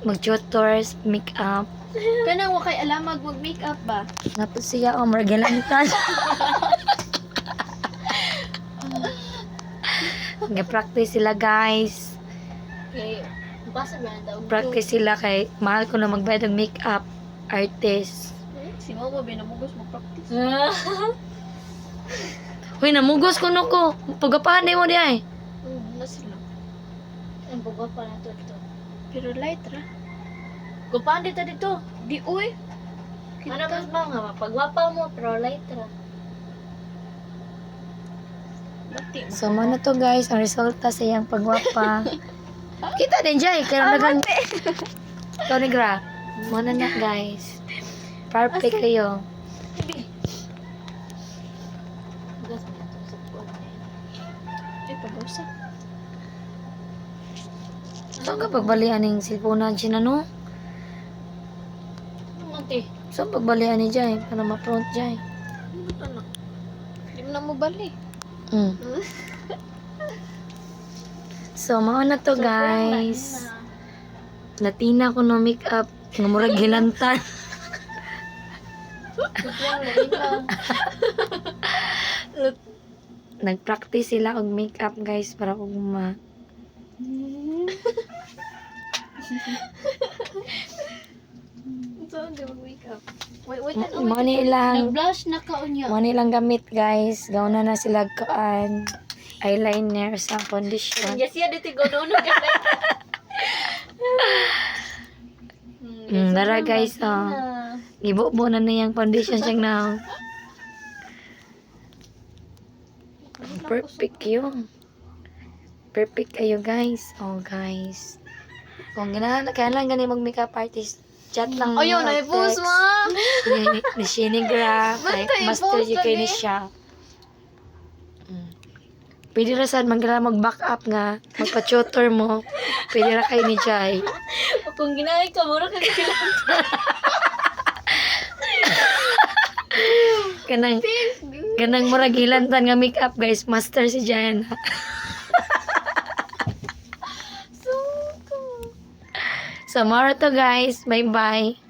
Mag-tutors, make-up. Kanang wa kay alamag mag-makeup ba? Napos siya o margalantan. Nag-practice sila guys. Okay. Basa ba na daw? Practice sila kay mahal ko na magbayad ng make-up artist. Si Mama binamugos mag-practice. Hoy, namugos ko no ko. Pagapahan mo di ay. Nasa lang. Ang buga pa na to. Pero light ra. Gupaan dito dito. Di uy. Ano mas ba nga, mapagwapa mo, pero light ra. Bati. So, mo na to guys, ang resulta sa iyang pagwapa. Kita din Jay, kaya nagang... Ito ni Gra. Mo na na guys. Perfect kayo. Bugas mo ito sa buwan na yun. Ay, pag-usa. Saan ka pagbalian ng cellphone na dyan ano? Ate, Saan pagbalian ni Jay? Para ma-front Jay. ano to na? Hindi mo na mo bali. So, mao na to guys. Latina ko no make-up. Nga murag gilantan. Sobrang lain lang. Nag-practice sila og make-up guys para ugma. So, hindi mag-makeup. Wait, Mo ni ilang Nag-blush na ka unya. mo ni ilang gamit guys. Gauna na sila kaan eyeliner sa condition. Yes, yeah, dito go doon na ganda. Dara guys, oh. Ibo-bo na yung foundation siyang now. Perfect yun. Perfect kayo guys. Oh guys. Kung kailangan gani mag-makeup artist, chat lang mo. Ayaw, na-post mo. Ni Shinigra. Basta Master i-post you kay lagi. ni siya. Pwede ra sad mag-back up nga. Magpa-tutor mo. Pwede ra kay ni Jai. Kung ginay ka, mura ka sila. Kanang murag hilantan nga makeup guys. Master si Jai na. So, mara to guys. Bye-bye.